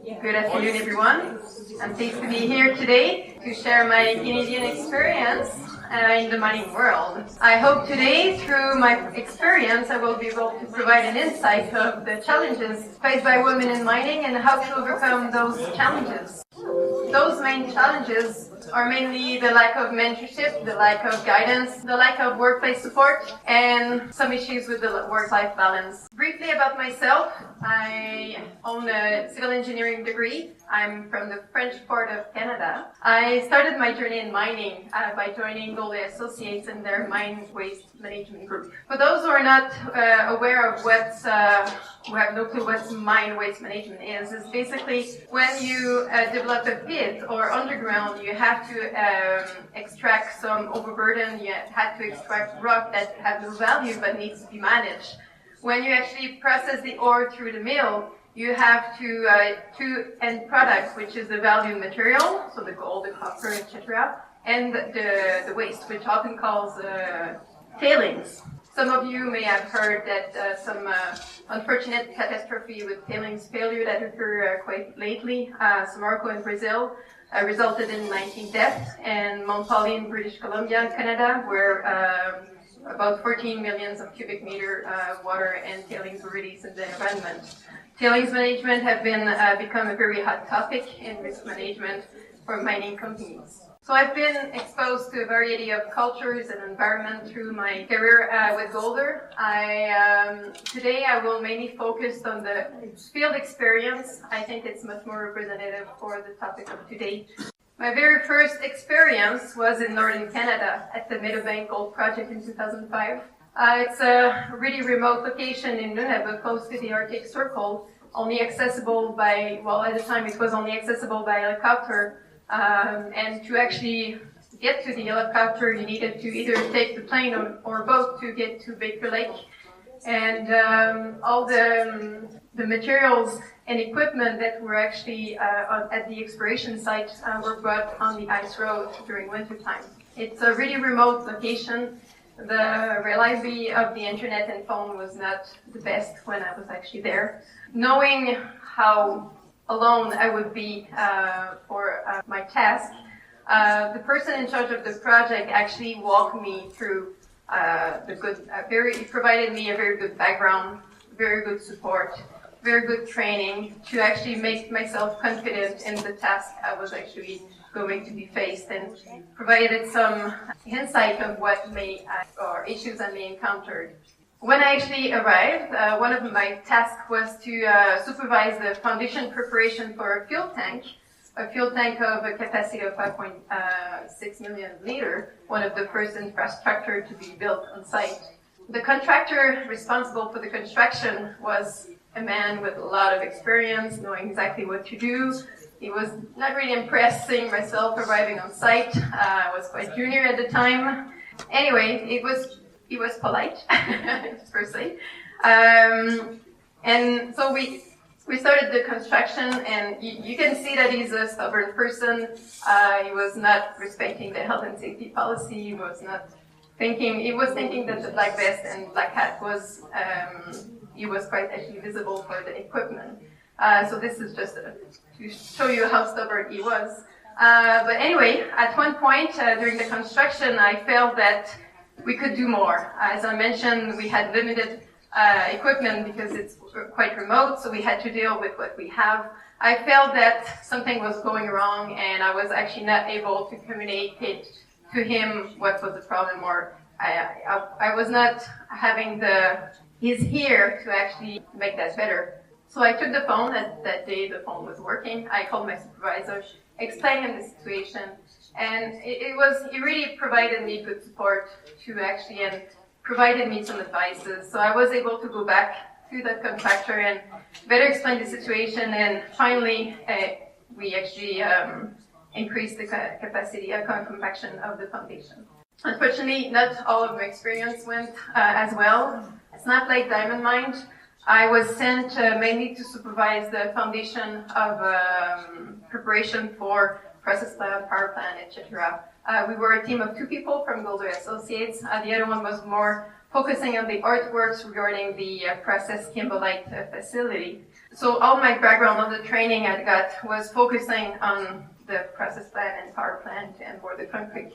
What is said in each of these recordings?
Good afternoon, everyone. I'm pleased to be here today to share my Canadian experience in the mining world. I hope today, through my experience, I will be able to provide an insight of the challenges faced by women in mining and how to overcome those challenges. Those main challenges are mainly the lack of mentorship, the lack of guidance, the lack of workplace support, and some issues with the work-life balance. Briefly about myself, I own a civil engineering degree. I'm from the French part of Canada. I started my journey in mining by joining Doucet Associates in their mine waste management group. For those who are not aware of who have no clue what mine waste management is basically when you develop a pit or underground, you have to extract some overburden, you have to extract rock that have no value but needs to be managed. When you actually process the ore through the mill, you have two end products, which is the value material, so the gold, the copper, etc., and the waste, which often calls tailings. Some of you may have heard that some unfortunate catastrophe with tailings failure that occurred quite lately, Morocco in Brazil, resulted in 19 deaths, and Mount Pauline in British Columbia, Canada, where about 14 million of cubic meter water and tailings were released in the environment. Tailings management have become a very hot topic in risk management for mining companies. So I've been exposed to a variety of cultures and environment through my career with Golder. Today I will mainly focus on the field experience. I think it's much more representative for the topic of today. My very first experience was in northern Canada at the Meadowbank Gold Project in 2005. It's a really remote location in Nunavut, close to the Arctic Circle, only accessible by, at the time it was only accessible by helicopter. And to actually get to the helicopter, you needed to either take the plane or boat to get to Baker Lake. And all the materials and equipment that were actually at the exploration site were brought on the ice road during wintertime. It's a really remote location. The reliability of the internet and phone was not the best when I was actually there. Knowing how alone I would be for my task, the person in charge of the project actually walked me through he provided me a very good background, very good support, very good training to actually make myself confident in the task I was actually going to be faced, and provided some insight of or issues I may encounter. When I actually arrived, one of my tasks was to supervise the foundation preparation for a fuel tank of a capacity of 5.6 million liter, one of the first infrastructure to be built on site. The contractor responsible for the construction was a man with a lot of experience, knowing exactly what to do. He was not really impressed seeing myself arriving on site. I was quite junior at the time. Anyway, he was polite, per se. And so we started the construction, and you can see that he's a stubborn person. He was not respecting the health and safety policy. He was thinking that the black vest and black hat he was quite actually visible for the equipment. So this is just to show you how stubborn he was. But anyway, at one point during the construction, I felt that we could do more. As I mentioned, we had limited equipment because it's quite remote, so we had to deal with what we have. I felt that something was going wrong, and I was actually not able to communicate to him what was the problem, or I was not having his ear to actually make that better. So I took the phone. That day the phone was working. I called my supervisor, explained him the situation, and he really provided me good support and provided me some advices. So I was able to go back to that contractor and better explain the situation, and finally we actually increased the capacity of compaction of the foundation. Unfortunately, not all of my experience went as well. It's not like diamond mine. I was sent mainly to supervise the foundation of preparation for process plant, power plant, etc. We were a team of 2 people from Golder Associates. The other one was more focusing on the earthworks regarding the process kimberlite facility. So all my background on the training I got was focusing on the process plant and power plant and more the concrete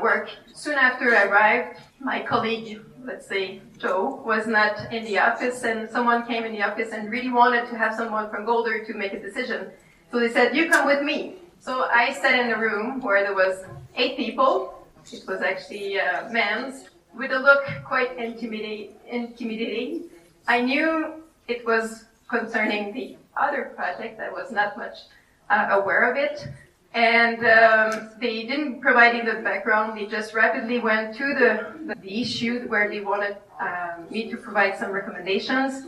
work. Soon after I arrived, my colleague, let's say Joe, was not in the office, and someone came in the office and really wanted to have someone from Golder to make a decision. So they said, you come with me. So I sat in a room where there was 8 people. It was actually men's, with a look quite intimidating. I knew it was concerning the other project. I was not much aware of it. And they didn't provide me the background. They just rapidly went to the issue where they wanted me to provide some recommendations.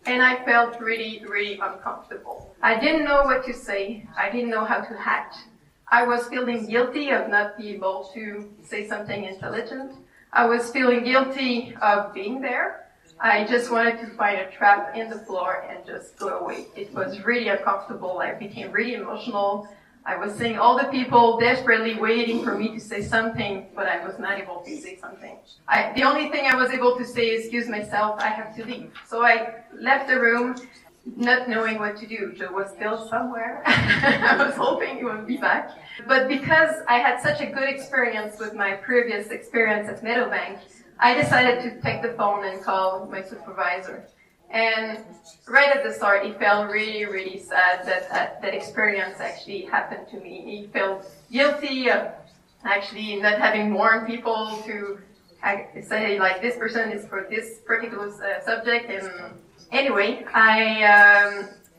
And I felt really, really uncomfortable. I didn't know what to say. I didn't know how to act. I was feeling guilty of not being able to say something intelligent. I was feeling guilty of being there. I just wanted to find a trap in the floor and just go away. It was really uncomfortable. I became really emotional. I was seeing all the people desperately waiting for me to say something, but I was not able to say something. The only thing I was able to say is, excuse myself, I have to leave. So I left the room, not knowing what to do. Joe was still somewhere. I was hoping he would be back. But because I had such a good experience with my previous experience at Meadowbank, I decided to take the phone and call my supervisor. And right at the start, he felt really, really sad that that experience actually happened to me. He felt guilty of actually not having warned people to say, like, this person is for this particular subject. And anyway,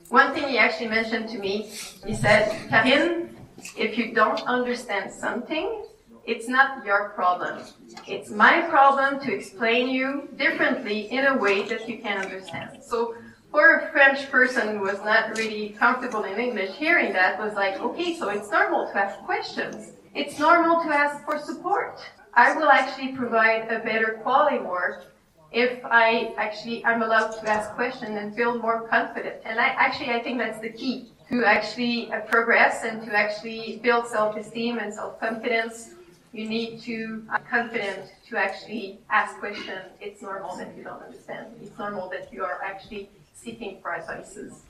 one thing he actually mentioned to me, he said, Karine, if you don't understand something, it's not your problem. It's my problem to explain you differently in a way that you can understand. So for a French person who was not really comfortable in English, hearing that was like, okay, so it's normal to ask questions. It's normal to ask for support. I will actually provide a better quality work if I'm allowed to ask questions and feel more confident. And I think that's the key to actually progress and to actually build self-esteem and self-confidence. You need to be confident to actually ask questions. It's normal that you don't understand. It's normal that you are actually seeking for advices.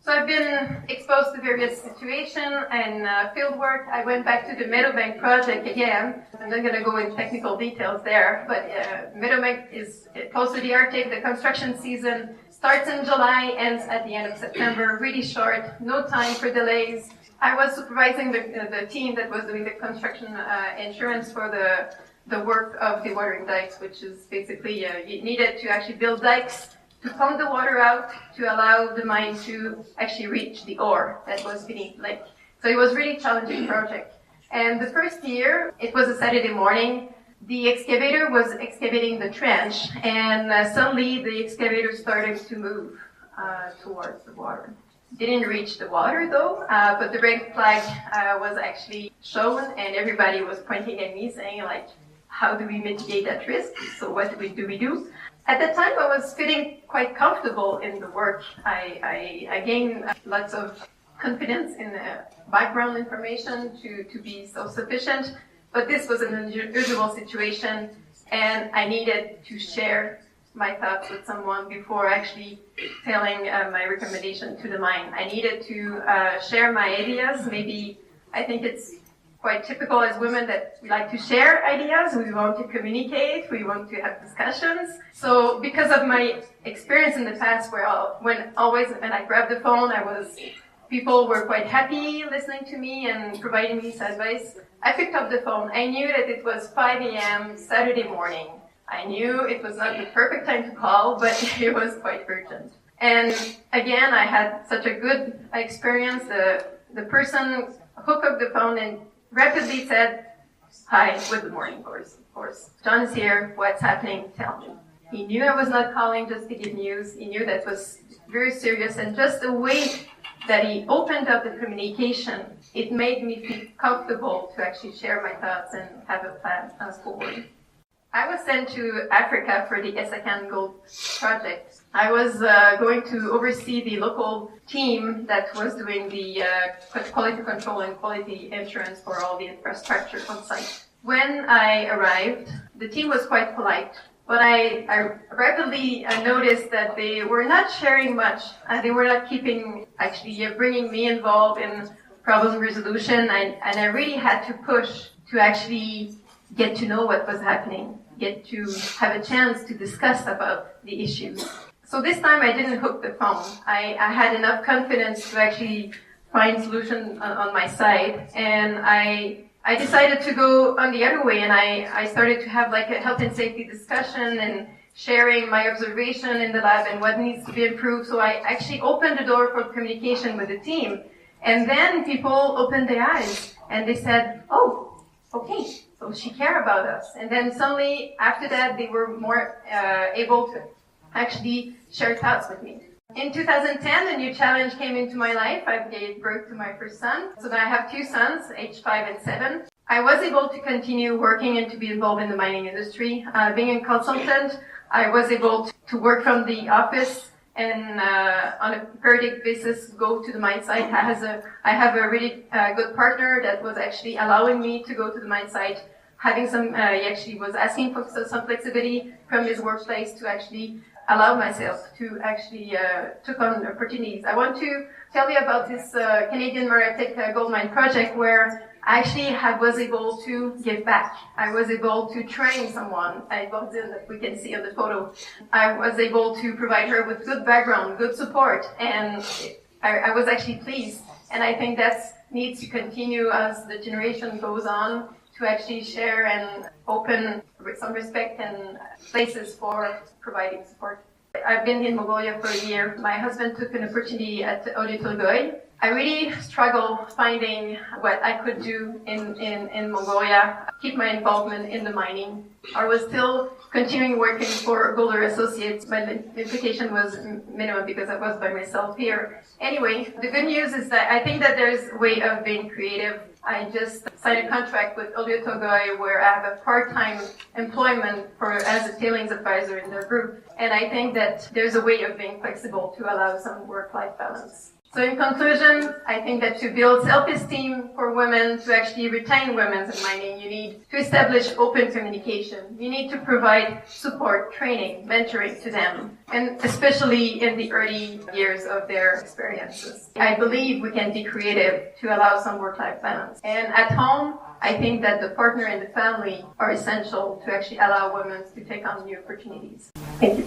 So I've been exposed to various situations and field work. I went back to the Meadowbank project again. I'm not going to go into technical details there, but Meadowbank is close to the Arctic. The construction season starts in July, ends at the end of September, really short, no time for delays. I was supervising the team that was doing the construction insurance for the work of the watering dikes, which is basically you needed to actually build dikes to pump the water out to allow the mine to actually reach the ore that was beneath the lake. So it was a really challenging project. And the first year, it was a Saturday morning, the excavator was excavating the trench, and suddenly the excavator started to move towards the water. Didn't reach the water though, but the red flag was actually shown, and everybody was pointing at me saying, like, how do we mitigate that risk? So what do we do? At that time, I was feeling quite comfortable in the work. I gained lots of confidence in the background information to be self-sufficient, but this was an unusual situation, and I needed to share my thoughts with someone before actually telling my recommendation to the mine. I needed to share my ideas. Maybe I think it's quite typical as women that we like to share ideas. We want to communicate. We want to have discussions. So because of my experience in the past where when I grabbed the phone, people were quite happy listening to me and providing me this advice. I picked up the phone. I knew that it was 5 a.m. Saturday morning. I knew it was not the perfect time to call, but it was quite urgent. And again, I had such a good experience. The person hooked up the phone and rapidly said, hi, good morning, of course. John is here. What's happening? Tell me. He knew I was not calling just to give news. He knew that was very serious. And just the way that he opened up the communication, it made me feel comfortable to actually share my thoughts and have a plan forward. I was sent to Africa for the Essakane Gold project. I was going to oversee the local team that was doing the quality control and quality assurance for all the infrastructure on site. When I arrived, the team was quite polite. But I rapidly noticed that they were not sharing much. They were not bringing me involved in problem resolution, and I really had to push to actually get to know what was happening, get to have a chance to discuss about the issues. So this time I didn't hook the phone. I had enough confidence to actually find solution on my side, and I decided to go on the other way, and I started to have like a health and safety discussion and sharing my observation in the lab and what needs to be improved. So I actually opened the door for communication with the team. And then people opened their eyes and they said, oh, okay, so she cares about us. And then suddenly after that, they were more able to actually share thoughts with me. In 2010, a new challenge came into my life. I gave birth to my first son. So now I have two sons, age 5 and 7. I was able to continue working and to be involved in the mining industry. Being a consultant, I was able to work from the office and on a periodic basis go to the mine site. I have a really good partner that was actually allowing me to go to the mine site, having some, he actually was asking for some flexibility from his workplace to actually allow myself to actually took on opportunities. I want to tell you about this Canadian Maritime gold mine project where I actually was able to give back. I was able to train someone. We can see on the photo. I was able to provide her with good background, good support, and I was actually pleased. And I think that needs to continue as the generation goes on to actually share and open with some respect and places for providing support. I've been in Mongolia for a year. My husband took an opportunity at Odutogoy. I really struggled finding what I could do in Mongolia, keep my involvement in the mining. I was still continuing working for Golder Associates. My implication was minimum because I was by myself here. Anyway, the good news is that I think that there's a way of being creative. I just signed a contract with Odutogoy where I have a part-time employment as a tailings advisor in their group. And I think that there's a way of being flexible to allow some work-life balance. So in conclusion, I think that to build self-esteem for women, to actually retain women in mining, you need to establish open communication. You need to provide support, training, mentoring to them, and especially in the early years of their experiences. I believe we can be creative to allow some work-life balance. And at home, I think that the partner and the family are essential to actually allow women to take on new opportunities. Thank you.